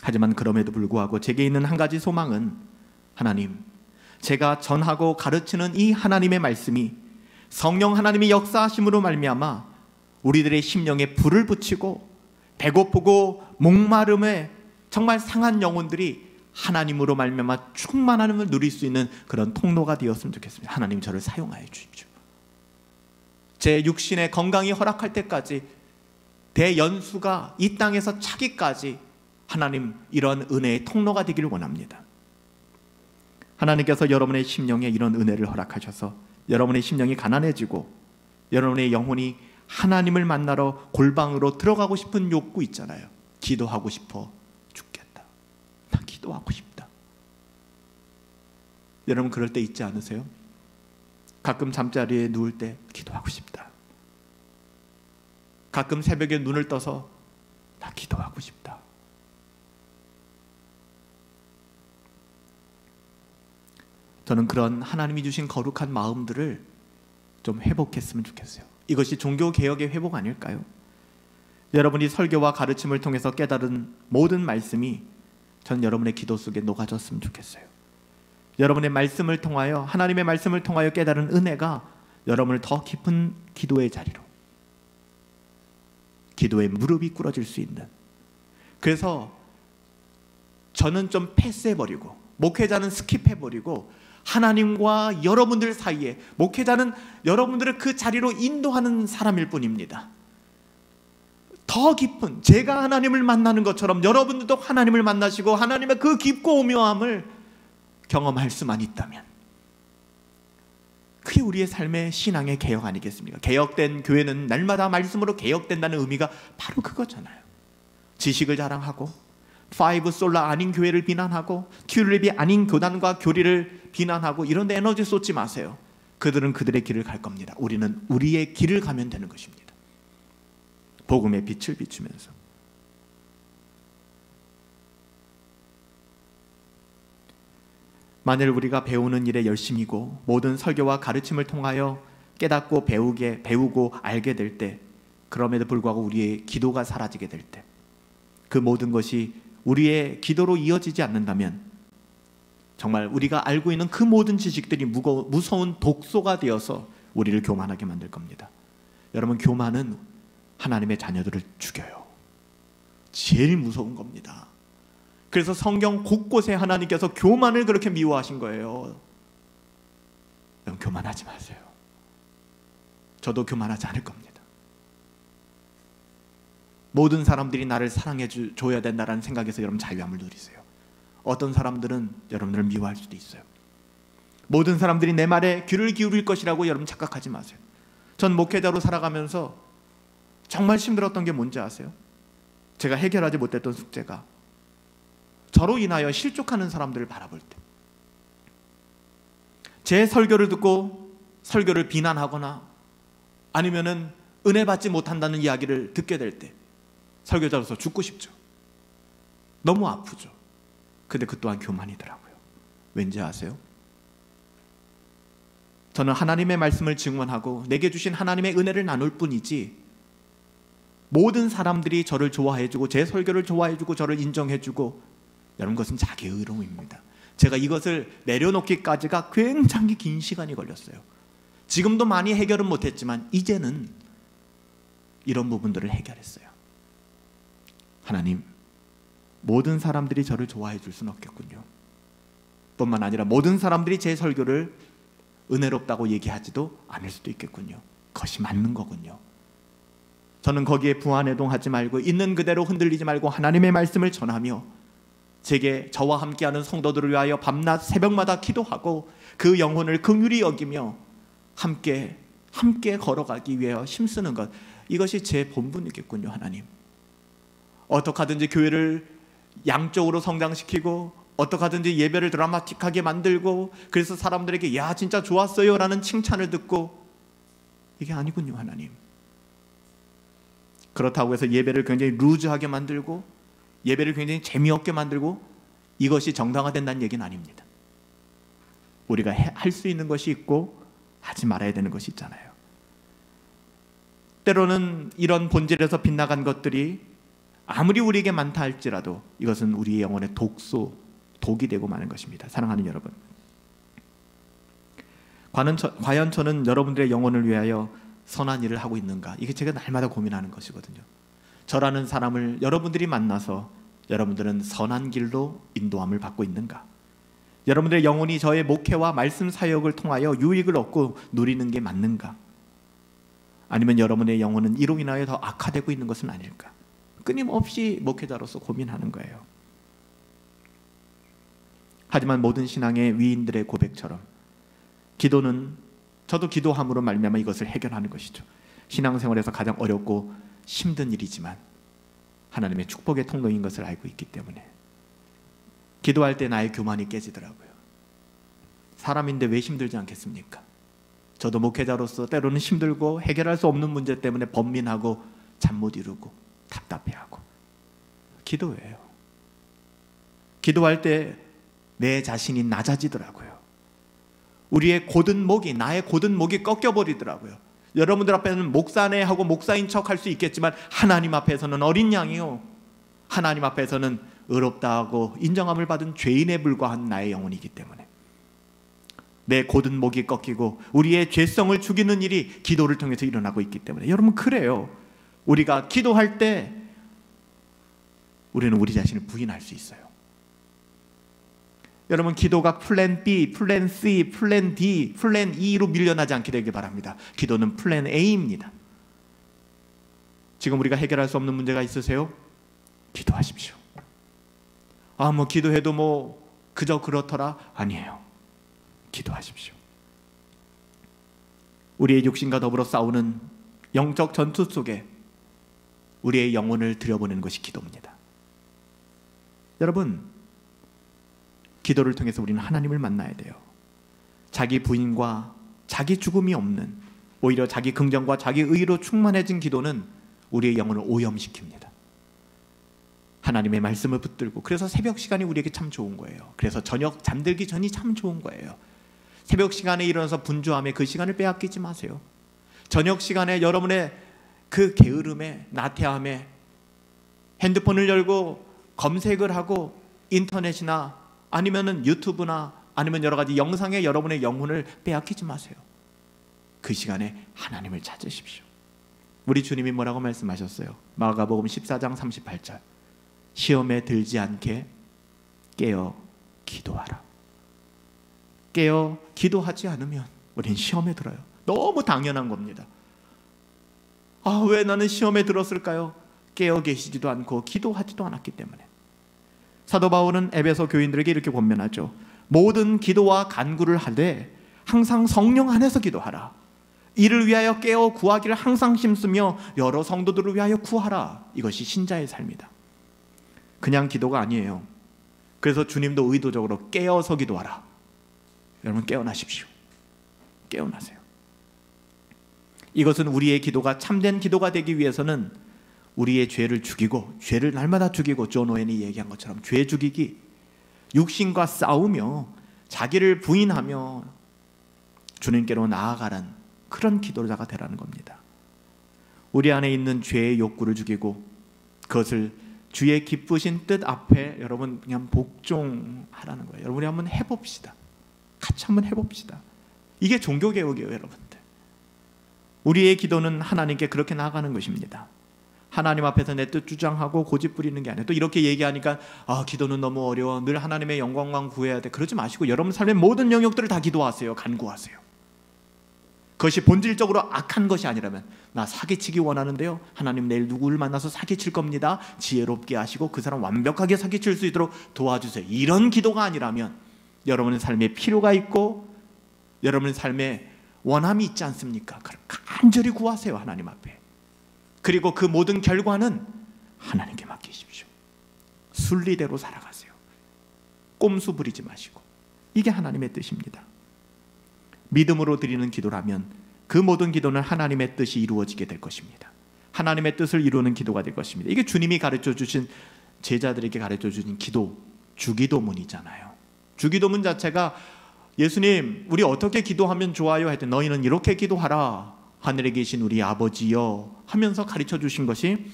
하지만 그럼에도 불구하고 제게 있는 한 가지 소망은, 하나님, 제가 전하고 가르치는 이 하나님의 말씀이 성령 하나님의 역사하심으로 말미암아 우리들의 심령에 불을 붙이고 배고프고 목마름에 정말 상한 영혼들이 하나님으로 말미암아 충만함을 누릴 수 있는 그런 통로가 되었으면 좋겠습니다. 하나님, 저를 사용하여 주십시오. 제 육신의 건강이 허락할 때까지, 대연수가 이 땅에서 차기까지 하나님, 이런 은혜의 통로가 되기를 원합니다. 하나님께서 여러분의 심령에 이런 은혜를 허락하셔서 여러분의 심령이 가난해지고 여러분의 영혼이 하나님을 만나러 골방으로 들어가고 싶은 욕구 있잖아요. 기도하고 싶어 죽겠다. 나 기도하고 싶다. 여러분, 그럴 때 있지 않으세요? 가끔 잠자리에 누울 때 기도하고 싶다. 가끔 새벽에 눈을 떠서 나 기도하고 싶다. 저는 그런 하나님이 주신 거룩한 마음들을 좀 회복했으면 좋겠어요. 이것이 종교개혁의 회복 아닐까요? 여러분이 설교와 가르침을 통해서 깨달은 모든 말씀이 전 여러분의 기도 속에 녹아졌으면 좋겠어요. 여러분의 말씀을 통하여, 하나님의 말씀을 통하여 깨달은 은혜가 여러분을 더 깊은 기도의 자리로, 기도의 무릎이 꿇어질 수 있는, 그래서 저는 좀 패스해버리고, 목회자는 스킵해버리고, 하나님과 여러분들 사이에, 목회자는 여러분들을 그 자리로 인도하는 사람일 뿐입니다. 더 깊은, 제가 하나님을 만나는 것처럼 여러분들도 하나님을 만나시고 하나님의 그 깊고 오묘함을 경험할 수만 있다면, 그게 우리의 삶의 신앙의 개혁 아니겠습니까? 개혁된 교회는 날마다 말씀으로 개혁된다는 의미가 바로 그거잖아요. 지식을 자랑하고, 파이브 솔라 아닌 교회를 비난하고, 튤립이 아닌 교단과 교리를 비난하고, 이런 데 에너지 쏟지 마세요. 그들은 그들의 길을 갈 겁니다. 우리는 우리의 길을 가면 되는 것입니다. 복음의 빛을 비추면서. 만일 우리가 배우는 일에 열심이고 모든 설교와 가르침을 통하여 깨닫고 배우고 알게 될 때, 그럼에도 불구하고 우리의 기도가 사라지게 될 때, 그 모든 것이 우리의 기도로 이어지지 않는다면 정말 우리가 알고 있는 그 모든 지식들이 무서운 독소가 되어서 우리를 교만하게 만들 겁니다. 여러분, 교만은 하나님의 자녀들을 죽여요. 제일 무서운 겁니다. 그래서 성경 곳곳에 하나님께서 교만을 그렇게 미워하신 거예요. 여러분, 교만하지 마세요. 저도 교만하지 않을 겁니다. 모든 사람들이 나를 사랑해 줘야 된다는 생각에서 여러분 자유함을 누리세요. 어떤 사람들은 여러분들을 미워할 수도 있어요. 모든 사람들이 내 말에 귀를 기울일 것이라고 여러분 착각하지 마세요. 전 목회자로 살아가면서 정말 힘들었던 게 뭔지 아세요? 제가 해결하지 못했던 숙제가, 저로 인하여 실족하는 사람들을 바라볼 때, 제 설교를 듣고 설교를 비난하거나 아니면은 은혜 받지 못한다는 이야기를 듣게 될 때 설교자로서 죽고 싶죠. 너무 아프죠. 근데 그 또한 교만이더라고요. 왠지 아세요? 저는 하나님의 말씀을 증언하고 내게 주신 하나님의 은혜를 나눌 뿐이지, 모든 사람들이 저를 좋아해주고 제 설교를 좋아해주고 저를 인정해주고, 여러분, 그것은 자기 의로움입니다. 제가 이것을 내려놓기까지가 굉장히 긴 시간이 걸렸어요. 지금도 많이 해결은 못했지만 이제는 이런 부분들을 해결했어요. 하나님, 모든 사람들이 저를 좋아해 줄 수는 없겠군요. 뿐만 아니라 모든 사람들이 제 설교를 은혜롭다고 얘기하지도 않을 수도 있겠군요. 그것이 맞는 거군요. 저는 거기에 부안해동하지 말고 있는 그대로 흔들리지 말고 하나님의 말씀을 전하며 제게 저와 함께하는 성도들을 위하여 밤낮 새벽마다 기도하고 그 영혼을 긍휼히 여기며 함께 걸어가기 위하여 힘쓰는 것, 이것이 제 본분이겠군요. 하나님, 어떻게 하든지 교회를 양쪽으로 성장시키고 어떻게 하든지 예배를 드라마틱하게 만들고, 그래서 사람들에게 야 진짜 좋았어요 라는 칭찬을 듣고, 이게 아니군요. 하나님, 그렇다고 해서 예배를 굉장히 루즈하게 만들고 예배를 굉장히 재미없게 만들고 이것이 정당화된다는 얘기는 아닙니다. 우리가 할 수 있는 것이 있고 하지 말아야 되는 것이 있잖아요. 때로는 이런 본질에서 빗나간 것들이 아무리 우리에게 많다 할지라도 이것은 우리의 영혼의 독이 되고 마는 것입니다. 사랑하는 여러분, 과연 저는 여러분들의 영혼을 위하여 선한 일을 하고 있는가? 이게 제가 날마다 고민하는 것이거든요. 저라는 사람을 여러분들이 만나서 여러분들은 선한 길로 인도함을 받고 있는가? 여러분들의 영혼이 저의 목회와 말씀 사역을 통하여 유익을 얻고 누리는 게 맞는가? 아니면 여러분의 영혼은 이로 인하여 더 악화되고 있는 것은 아닐까? 끊임없이 목회자로서 고민하는 거예요. 하지만 모든 신앙의 위인들의 고백처럼 기도는, 저도 기도함으로 말미암아 이것을 해결하는 것이죠. 신앙생활에서 가장 어렵고 힘든 일이지만 하나님의 축복의 통로인 것을 알고 있기 때문에 기도할 때 나의 교만이 깨지더라고요. 사람인데 왜 힘들지 않겠습니까? 저도 목회자로서 때로는 힘들고 해결할 수 없는 문제 때문에 번민하고 잠 못 이루고 답답해하고, 기도해요. 기도할 때 내 자신이 낮아지더라고요. 우리의 고든 목이, 나의 고든 목이 꺾여버리더라고요. 여러분들 앞에는 목사네 하고 목사인 척 할 수 있겠지만 하나님 앞에서는 어린 양이요, 하나님 앞에서는 의롭다 하고 인정함을 받은 죄인에 불과한 나의 영혼이기 때문에 내 고든 목이 꺾이고 우리의 죄성을 죽이는 일이 기도를 통해서 일어나고 있기 때문에, 여러분 그래요. 우리가 기도할 때 우리는 우리 자신을 부인할 수 있어요. 여러분, 기도가 플랜 B, 플랜 C, 플랜 D, 플랜 E로 밀려나지 않게 되길 바랍니다. 기도는 플랜 A입니다. 지금 우리가 해결할 수 없는 문제가 있으세요? 기도하십시오. 뭐 기도해도 뭐 그저 그렇더라. 아니에요. 기도하십시오. 우리의 육신과 더불어 싸우는 영적 전투 속에 우리의 영혼을 들여보내는 것이 기도입니다. 여러분, 기도를 통해서 우리는 하나님을 만나야 돼요. 자기 부인과 자기 죽음이 없는, 오히려 자기 긍정과 자기 의로 충만해진 기도는 우리의 영혼을 오염시킵니다. 하나님의 말씀을 붙들고, 그래서 새벽 시간이 우리에게 참 좋은 거예요. 그래서 저녁 잠들기 전이 참 좋은 거예요. 새벽 시간에 일어나서 분주함에 그 시간을 빼앗기지 마세요. 저녁 시간에 여러분의 그 게으름에, 나태함에 핸드폰을 열고 검색을 하고 인터넷이나 아니면은 유튜브나 아니면 여러 가지 영상에 여러분의 영혼을 빼앗기지 마세요. 그 시간에 하나님을 찾으십시오. 우리 주님이 뭐라고 말씀하셨어요? 마가복음 14장 38절, 시험에 들지 않게 깨어 기도하라. 깨어 기도하지 않으면 우린 시험에 들어요. 너무 당연한 겁니다. 왜 나는 시험에 들었을까요? 깨어 계시지도 않고 기도하지도 않았기 때문에. 사도 바울은 에베소 교인들에게 이렇게 권면하죠. 모든 기도와 간구를 하되 항상 성령 안에서 기도하라. 이를 위하여 깨어 구하기를 항상 힘쓰며 여러 성도들을 위하여 구하라. 이것이 신자의 삶이다. 그냥 기도가 아니에요. 그래서 주님도 의도적으로 깨어서 기도하라. 여러분, 깨어나십시오. 깨어나세요. 이것은 우리의 기도가 참된 기도가 되기 위해서는 우리의 죄를 죽이고, 죄를 날마다 죽이고, 존 오웬이 얘기한 것처럼 죄 죽이기, 육신과 싸우며 자기를 부인하며 주님께로 나아가란 그런 기도자가 되라는 겁니다. 우리 안에 있는 죄의 욕구를 죽이고 그것을 주의 기쁘신 뜻 앞에 여러분 그냥 복종하라는 거예요. 여러분, 우리 한번 해봅시다. 같이 한번 해봅시다. 이게 종교개혁이에요, 여러분들. 우리의 기도는 하나님께 그렇게 나아가는 것입니다. 하나님 앞에서 내 뜻 주장하고 고집 부리는 게 아니에요. 또 이렇게 얘기하니까 기도는 너무 어려워, 늘 하나님의 영광만 구해야 돼, 그러지 마시고 여러분 삶의 모든 영역들을 다 기도하세요. 간구하세요. 그것이 본질적으로 악한 것이 아니라면, 나 사기치기 원하는데요, 하나님 내일 누구를 만나서 사기칠 겁니다, 지혜롭게 하시고 그 사람 완벽하게 사기칠 수 있도록 도와주세요, 이런 기도가 아니라면 여러분의 삶에 필요가 있고 여러분의 삶에 원함이 있지 않습니까? 간절히 구하세요, 하나님 앞에. 그리고 그 모든 결과는 하나님께 맡기십시오. 순리대로 살아가세요. 꼼수 부리지 마시고. 이게 하나님의 뜻입니다. 믿음으로 드리는 기도라면 그 모든 기도는 하나님의 뜻이 이루어지게 될 것입니다. 하나님의 뜻을 이루는 기도가 될 것입니다. 이게 주님이 가르쳐 주신, 제자들에게 가르쳐 주신 기도, 주기도문이잖아요. 주기도문 자체가 예수님, 우리 어떻게 기도하면 좋아요? 했더니 너희는 이렇게 기도하라. 하늘에 계신 우리 아버지여 하면서 가르쳐 주신 것이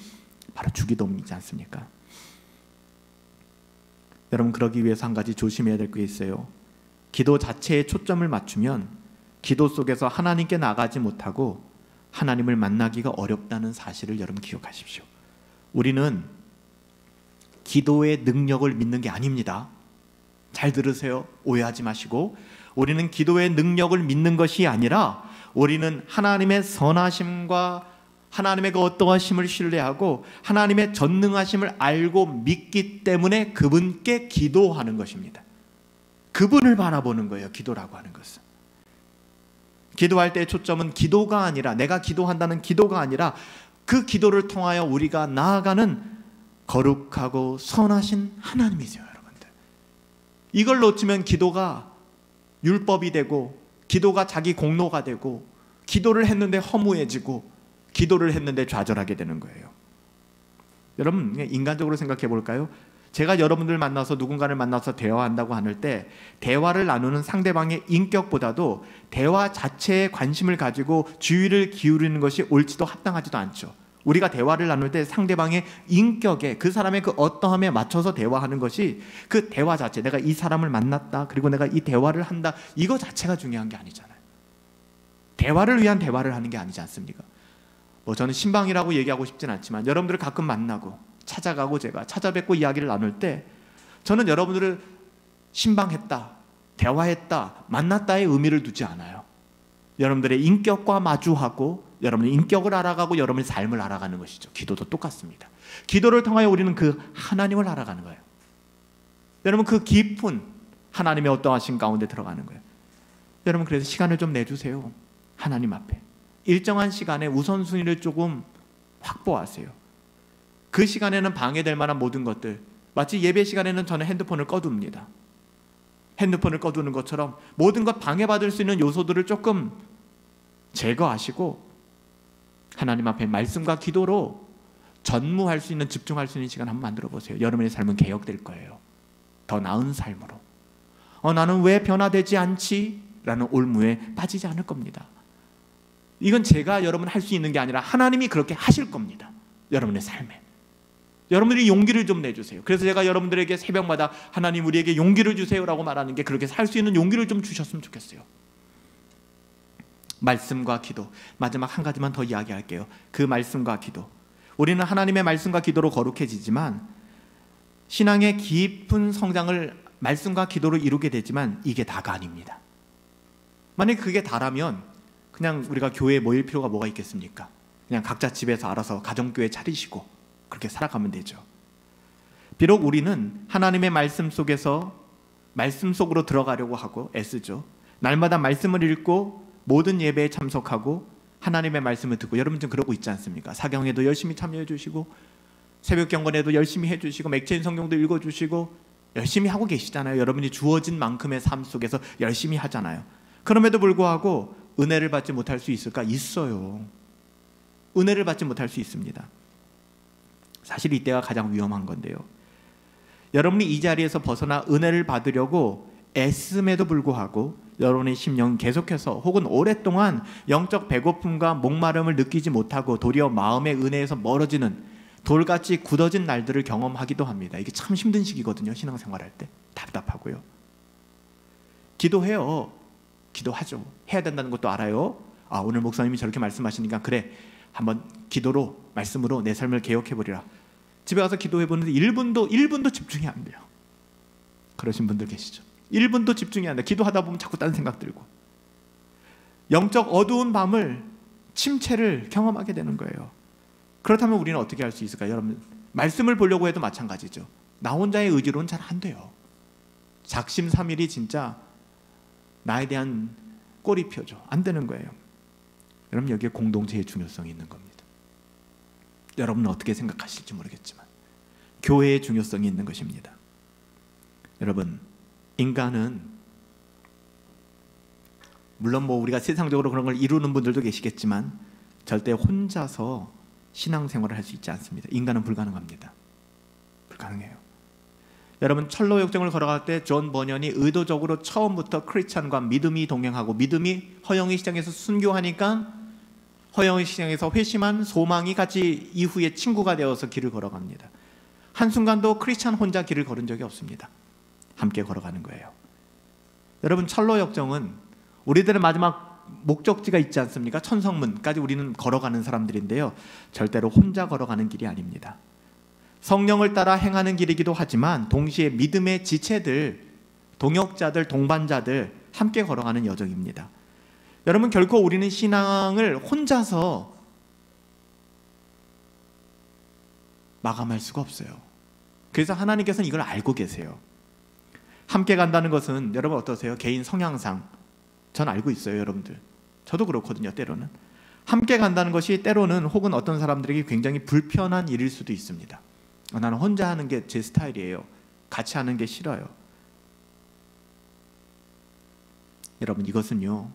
바로 주기도문이지 않습니까? 여러분, 그러기 위해서 한 가지 조심해야 될 게 있어요. 기도 자체에 초점을 맞추면 기도 속에서 하나님께 나가지 못하고 하나님을 만나기가 어렵다는 사실을 여러분 기억하십시오. 우리는 기도의 능력을 믿는 게 아닙니다. 잘 들으세요. 오해하지 마시고. 우리는 기도의 능력을 믿는 것이 아니라 우리는 하나님의 선하심과 하나님의 그 어떠하심을 신뢰하고 하나님의 전능하심을 알고 믿기 때문에 그분께 기도하는 것입니다. 그분을 바라보는 거예요, 기도라고 하는 것은. 기도할 때의 초점은 기도가 아니라, 내가 기도한다는 기도가 아니라 그 기도를 통하여 우리가 나아가는 거룩하고 선하신 하나님이세요, 여러분들. 이걸 놓치면 기도가 율법이 되고, 기도가 자기 공로가 되고, 기도를 했는데 허무해지고, 기도를 했는데 좌절하게 되는 거예요. 여러분, 인간적으로 생각해 볼까요? 제가 여러분들 만나서 누군가를 만나서 대화한다고 하는 때 대화를 나누는 상대방의 인격보다도 대화 자체에 관심을 가지고 주의를 기울이는 것이 옳지도 합당하지도 않죠. 우리가 대화를 나눌 때 상대방의 인격에, 그 사람의 그 어떠함에 맞춰서 대화하는 것이, 그 대화 자체, 내가 이 사람을 만났다, 그리고 내가 이 대화를 한다, 이거 자체가 중요한 게 아니잖아요. 대화를 위한 대화를 하는 게 아니지 않습니까? 저는 신방이라고 얘기하고 싶진 않지만 여러분들을 가끔 만나고 찾아가고 제가 찾아뵙고 이야기를 나눌 때 저는 여러분들을 신방했다, 대화했다, 만났다의 의미를 두지 않아요. 여러분들의 인격과 마주하고 여러분의 인격을 알아가고 여러분의 삶을 알아가는 것이죠. 기도도 똑같습니다. 기도를 통하여 우리는 그 하나님을 알아가는 거예요. 여러분, 그 깊은 하나님의 어떠하신 가운데 들어가는 거예요. 여러분, 그래서 시간을 좀 내주세요. 하나님 앞에 일정한 시간에 우선순위를 조금 확보하세요. 그 시간에는 방해될 만한 모든 것들, 마치 예배 시간에는 저는 핸드폰을 꺼둡니다. 핸드폰을 꺼두는 것처럼 모든 것 방해받을 수 있는 요소들을 조금 제거하시고 하나님 앞에 말씀과 기도로 전무할 수 있는, 집중할 수 있는 시간 한번 만들어 보세요. 여러분의 삶은 개혁될 거예요. 더 나은 삶으로. 나는 왜 변화되지 않지? 라는 올무에 빠지지 않을 겁니다. 이건 제가 여러분 할 수 있는 게 아니라 하나님이 그렇게 하실 겁니다. 여러분의 삶에. 여러분들이 용기를 좀 내주세요. 그래서 제가 여러분들에게 새벽마다 하나님 우리에게 용기를 주세요라고 말하는 게, 그렇게 살 수 있는 용기를 좀 주셨으면 좋겠어요. 말씀과 기도. 마지막 한 가지만 더 이야기할게요. 그 말씀과 기도. 우리는 하나님의 말씀과 기도로 거룩해지지만 신앙의 깊은 성장을 말씀과 기도로 이루게 되지만 이게 다가 아닙니다. 만약에 그게 다라면 그냥 우리가 교회에 모일 필요가 뭐가 있겠습니까? 그냥 각자 집에서 알아서 가정교회 차리시고 그렇게 살아가면 되죠. 비록 우리는 하나님의 말씀 속에서 말씀 속으로 들어가려고 하고 애쓰죠. 날마다 말씀을 읽고 모든 예배에 참석하고 하나님의 말씀을 듣고, 여러분 좀 그러고 있지 않습니까? 사경에도 열심히 참여해 주시고 새벽 경건에도 열심히 해주시고 맥체인 성경도 읽어주시고 열심히 하고 계시잖아요. 여러분이 주어진 만큼의 삶 속에서 열심히 하잖아요. 그럼에도 불구하고 은혜를 받지 못할 수 있을까? 있어요. 은혜를 받지 못할 수 있습니다. 사실 이때가 가장 위험한 건데요. 여러분이 이 자리에서 벗어나 은혜를 받으려고 애씀에도 불구하고 여러분의 심령은 계속해서 혹은 오랫동안 영적 배고픔과 목마름을 느끼지 못하고 도리어 마음의 은혜에서 멀어지는 돌같이 굳어진 날들을 경험하기도 합니다. 이게 참 힘든 시기거든요. 신앙생활할 때 답답하고요. 기도해요. 기도하죠. 해야 된다는 것도 알아요. 오늘 목사님이 저렇게 말씀하시니까 그래, 한번 기도로, 말씀으로 내 삶을 개혁해보리라. 집에 가서 기도해보는데 1분도 집중이 안 돼요. 그러신 분들 계시죠. 1분도 집중이 안 돼요. 기도하다 보면 자꾸 딴 생각 들고 영적 어두운 밤을, 침체를 경험하게 되는 거예요. 그렇다면 우리는 어떻게 할 수 있을까요? 여러분, 말씀을 보려고 해도 마찬가지죠. 나 혼자의 의지로는 잘 안 돼요. 작심삼일이 진짜 나에 대한 꼬리표죠. 안 되는 거예요. 여러분, 여기에 공동체의 중요성이 있는 겁니다. 여러분은 어떻게 생각하실지 모르겠지만 교회의 중요성이 있는 것입니다. 여러분, 인간은 물론 우리가 세상적으로 그런 걸 이루는 분들도 계시겠지만 절대 혼자서 신앙생활을 할 수 있지 않습니다. 인간은 불가능합니다. 불가능해요. 여러분, 철로 역정을 걸어갈 때 존 버년이 의도적으로 처음부터 크리스찬과 믿음이 동행하고, 믿음이 허영의 시장에서 순교하니까 허영의 시장에서 회심한 소망이 같이 이후에 친구가 되어서 길을 걸어갑니다. 한순간도 크리스찬 혼자 길을 걸은 적이 없습니다. 함께 걸어가는 거예요. 여러분, 철로 역정은 우리들의 마지막 목적지가 있지 않습니까? 천성문까지 우리는 걸어가는 사람들인데요, 절대로 혼자 걸어가는 길이 아닙니다. 성령을 따라 행하는 길이기도 하지만 동시에 믿음의 지체들, 동역자들, 동반자들 함께 걸어가는 여정입니다. 여러분, 결코 우리는 신앙을 혼자서 마감할 수가 없어요. 그래서 하나님께서는 이걸 알고 계세요. 함께 간다는 것은 여러분 어떠세요? 개인 성향상 전 알고 있어요. 여러분들, 저도 그렇거든요. 때로는 함께 간다는 것이 때로는 혹은 어떤 사람들에게 굉장히 불편한 일일 수도 있습니다. 나는 혼자 하는 게 제 스타일이에요. 같이 하는 게 싫어요. 여러분, 이것은요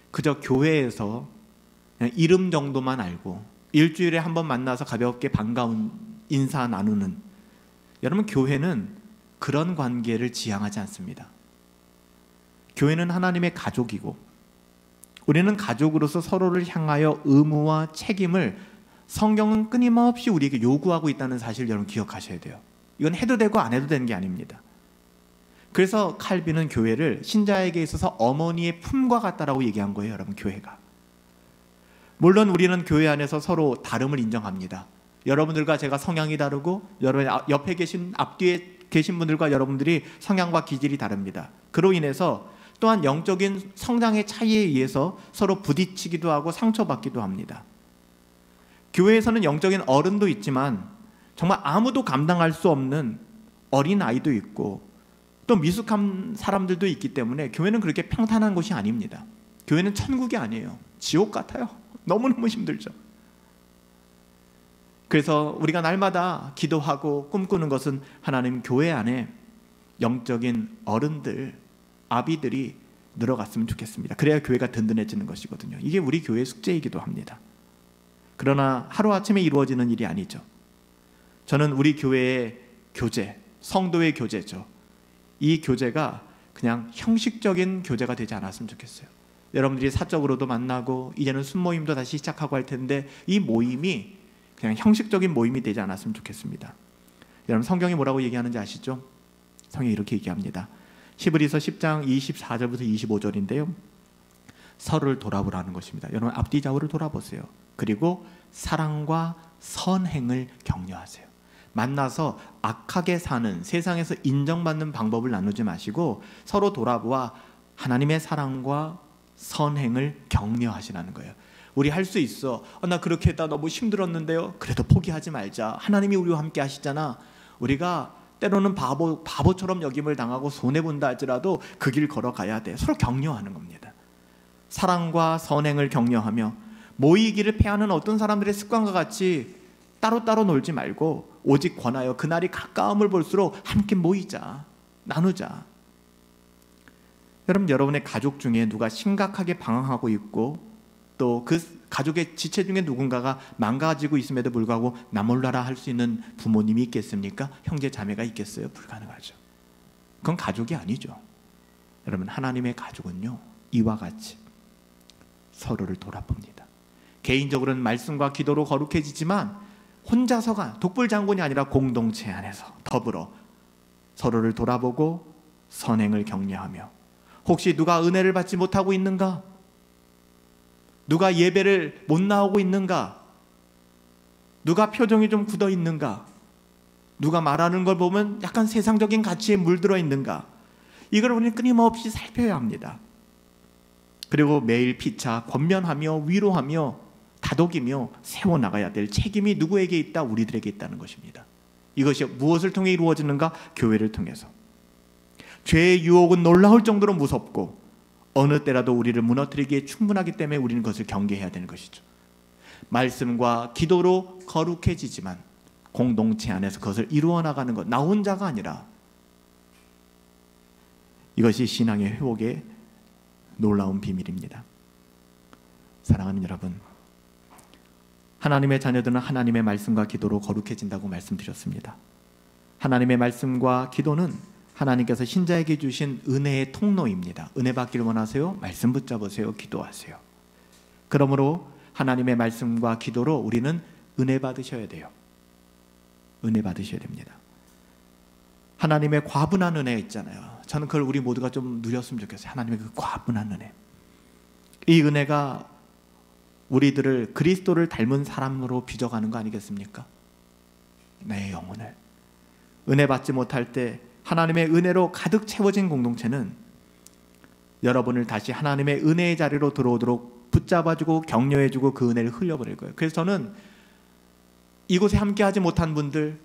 그저 교회에서 그냥 이름 정도만 알고 일주일에 한 번 만나서 가볍게 반가운 인사 나누는, 여러분, 교회는 그런 관계를 지향하지 않습니다. 교회는 하나님의 가족이고 우리는 가족으로서 서로를 향하여 의무와 책임을 성경은 끊임없이 우리에게 요구하고 있다는 사실을 여러분 기억하셔야 돼요. 이건 해도 되고 안 해도 되는 게 아닙니다. 그래서 칼빈은 교회를 신자에게 있어서 어머니의 품과 같다라고 얘기한 거예요. 여러분, 교회가. 물론 우리는 교회 안에서 서로 다름을 인정합니다. 여러분들과 제가 성향이 다르고 여러분 옆에 계신 앞뒤에 계신 분들과 여러분들이 성향과 기질이 다릅니다. 그로 인해서 또한 영적인 성장의 차이에 의해서 서로 부딪히기도 하고 상처받기도 합니다. 교회에서는 영적인 어른도 있지만 정말 아무도 감당할 수 없는 어린 아이도 있고 또 미숙한 사람들도 있기 때문에 교회는 그렇게 평탄한 곳이 아닙니다. 교회는 천국이 아니에요. 지옥 같아요. 너무너무 힘들죠. 그래서 우리가 날마다 기도하고 꿈꾸는 것은 하나님 교회 안에 영적인 어른들, 아비들이 늘어갔으면 좋겠습니다. 그래야 교회가 든든해지는 것이거든요. 이게 우리 교회의 숙제이기도 합니다. 그러나 하루아침에 이루어지는 일이 아니죠. 저는 우리 교회의 교제, 성도의 교제죠. 이 교제가 그냥 형식적인 교제가 되지 않았으면 좋겠어요. 여러분들이 사적으로도 만나고 이제는 순모임도 다시 시작하고 할 텐데 이 모임이 그냥 형식적인 모임이 되지 않았으면 좋겠습니다. 여러분, 성경이 뭐라고 얘기하는지 아시죠? 성경이 이렇게 얘기합니다. 히브리서 10장 24절부터 25절인데요. 서로를 돌아보라는 것입니다. 여러분, 앞뒤 좌우를 돌아보세요. 그리고 사랑과 선행을 격려하세요. 만나서 악하게 사는, 세상에서 인정받는 방법을 나누지 마시고 서로 돌아보아 하나님의 사랑과 선행을 격려하시라는 거예요. 우리 할 수 있어. 나 그렇게 했다 너무 힘들었는데요. 그래도 포기하지 말자. 하나님이 우리와 함께 하시잖아. 우리가 때로는 바보처럼 여김을 당하고 손해본다 할지라도 그 길 걸어가야 돼. 서로 격려하는 겁니다. 사랑과 선행을 격려하며 모이기를 패하는 어떤 사람들의 습관과 같이 따로따로 놀지 말고 오직 권하여 그날이 가까움을 볼수록 함께 모이자, 나누자. 여러분의 가족 중에 누가 심각하게 방황하고 있고 또 그 가족의 지체 중에 누군가가 망가지고 있음에도 불구하고 나 몰라라 할 수 있는 부모님이 있겠습니까? 형제 자매가 있겠어요? 불가능하죠. 그건 가족이 아니죠. 여러분, 하나님의 가족은요, 이와 같이 서로를 돌아봅니다. 개인적으로는 말씀과 기도로 거룩해지지만 혼자서가 독불장군이 아니라 공동체 안에서 더불어 서로를 돌아보고 선행을 격려하며 혹시 누가 은혜를 받지 못하고 있는가? 누가 예배를 못 나오고 있는가? 누가 표정이 좀 굳어 있는가? 누가 말하는 걸 보면 약간 세상적인 가치에 물들어 있는가? 이걸 우리는 끊임없이 살펴야 합니다. 그리고 매일 피차 권면하며 위로하며 다독이며 세워나가야 될 책임이 누구에게 있다? 우리들에게 있다는 것입니다. 이것이 무엇을 통해 이루어지는가? 교회를 통해서. 죄의 유혹은 놀라울 정도로 무섭고 어느 때라도 우리를 무너뜨리기에 충분하기 때문에 우리는 그것을 경계해야 되는 것이죠. 말씀과 기도로 거룩해지지만 공동체 안에서 그것을 이루어 나가는 것, 나 혼자가 아니라 이것이 신앙의 회복의 놀라운 비밀입니다. 사랑하는 여러분, 하나님의 자녀들은 하나님의 말씀과 기도로 거룩해진다고 말씀드렸습니다. 하나님의 말씀과 기도는 하나님께서 신자에게 주신 은혜의 통로입니다. 은혜 받기를 원하세요? 말씀 붙잡으세요. 기도하세요. 그러므로 하나님의 말씀과 기도로 우리는 은혜 받으셔야 돼요. 은혜 받으셔야 됩니다. 하나님의 과분한 은혜 있잖아요. 저는 그걸 우리 모두가 좀 누렸으면 좋겠어요. 하나님의 그 과분한 은혜. 이 은혜가 우리들을 그리스도를 닮은 사람으로 빚어가는 거 아니겠습니까? 내 영혼을. 은혜 받지 못할 때 하나님의 은혜로 가득 채워진 공동체는 여러분을 다시 하나님의 은혜의 자리로 들어오도록 붙잡아주고 격려해주고 그 은혜를 흘려버릴 거예요. 그래서 저는 이곳에 함께하지 못한 분들,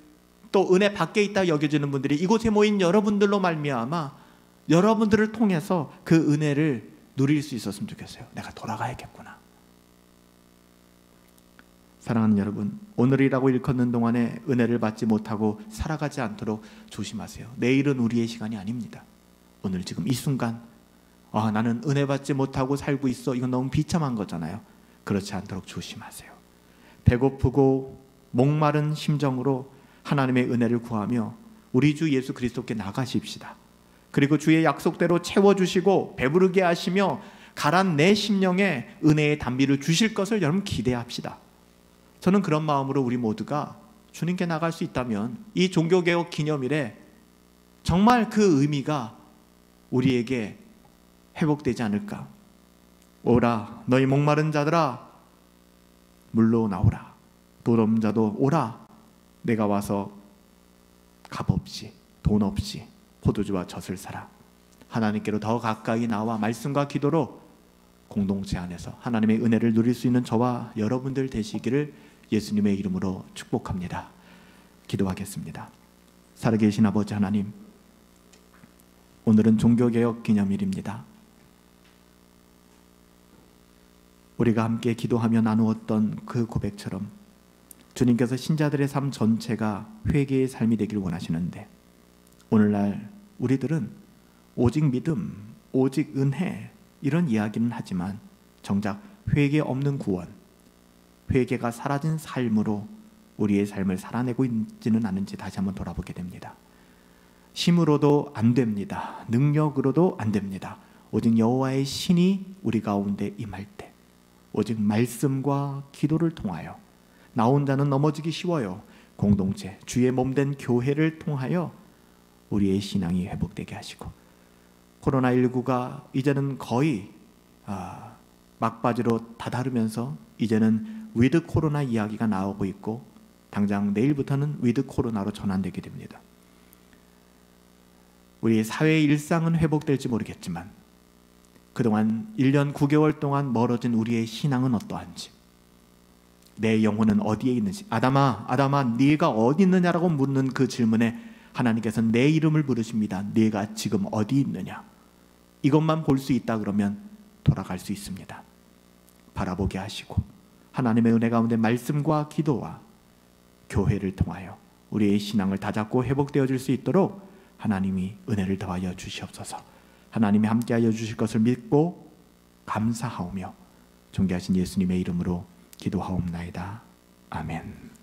또 은혜 밖에 있다 여겨지는 분들이 이곳에 모인 여러분들로 말미암아 여러분들을 통해서 그 은혜를 누릴 수 있었으면 좋겠어요. 내가 돌아가야겠구나. 사랑하는 여러분, 오늘이라고 일컫는 동안에 은혜를 받지 못하고 살아가지 않도록 조심하세요. 내일은 우리의 시간이 아닙니다. 오늘 지금 이 순간 나는 은혜 받지 못하고 살고 있어. 이건 너무 비참한 거잖아요. 그렇지 않도록 조심하세요. 배고프고 목마른 심정으로 하나님의 은혜를 구하며 우리 주 예수 그리스도께 나가십시다. 그리고 주의 약속대로 채워주시고 배부르게 하시며 가란 내 심령에 은혜의 단비를 주실 것을 여러분 기대합시다. 저는 그런 마음으로 우리 모두가 주님께 나갈 수 있다면 이 종교개혁 기념일에 정말 그 의미가 우리에게 회복되지 않을까. 오라 너희 목마른 자들아 물로 나오라. 돈 자도 오라. 내가 와서 값 없이 돈 없이 포도주와 젖을 사라. 하나님께로 더 가까이 나와 말씀과 기도로 공동체 안에서 하나님의 은혜를 누릴 수 있는 저와 여러분들 되시기를 예수님의 이름으로 축복합니다. 기도하겠습니다. 살아계신 아버지 하나님, 오늘은 종교개혁 기념일입니다. 우리가 함께 기도하며 나누었던 그 고백처럼 주님께서 신자들의 삶 전체가 회개의 삶이 되길 원하시는데, 오늘날 우리들은 오직 믿음, 오직 은혜 이런 이야기는 하지만 정작 회개 없는 구원, 회개가 사라진 삶으로 우리의 삶을 살아내고 있지는 않은지 다시 한번 돌아보게 됩니다. 힘으로도 안 됩니다. 능력으로도 안 됩니다. 오직 여호와의 신이 우리 가운데 임할 때, 오직 말씀과 기도를 통하여 나 혼자는 넘어지기 쉬워요. 공동체, 주의 몸된 교회를 통하여 우리의 신앙이 회복되게 하시고, 코로나19가 이제는 거의 막바지로 다다르면서 이제는 위드 코로나 이야기가 나오고 있고, 당장 내일부터는 위드 코로나로 전환되게 됩니다. 우리의 사회의 일상은 회복될지 모르겠지만 그동안 1년 9개월 동안 멀어진 우리의 신앙은 어떠한지, 내 영혼은 어디에 있는지, 아담아 네가 어디 있느냐라고 묻는 그 질문에 하나님께서는 내 이름을 부르십니다. 네가 지금 어디 있느냐? 이것만 볼 수 있다 그러면 돌아갈 수 있습니다. 바라보게 하시고 하나님의 은혜 가운데 말씀과 기도와 교회를 통하여 우리의 신앙을 다잡고 회복되어질 수 있도록 하나님이 은혜를 더하여 주시옵소서. 하나님이 함께하여 주실 것을 믿고 감사하오며 존귀하신 예수님의 이름으로 기도하옵나이다. 아멘.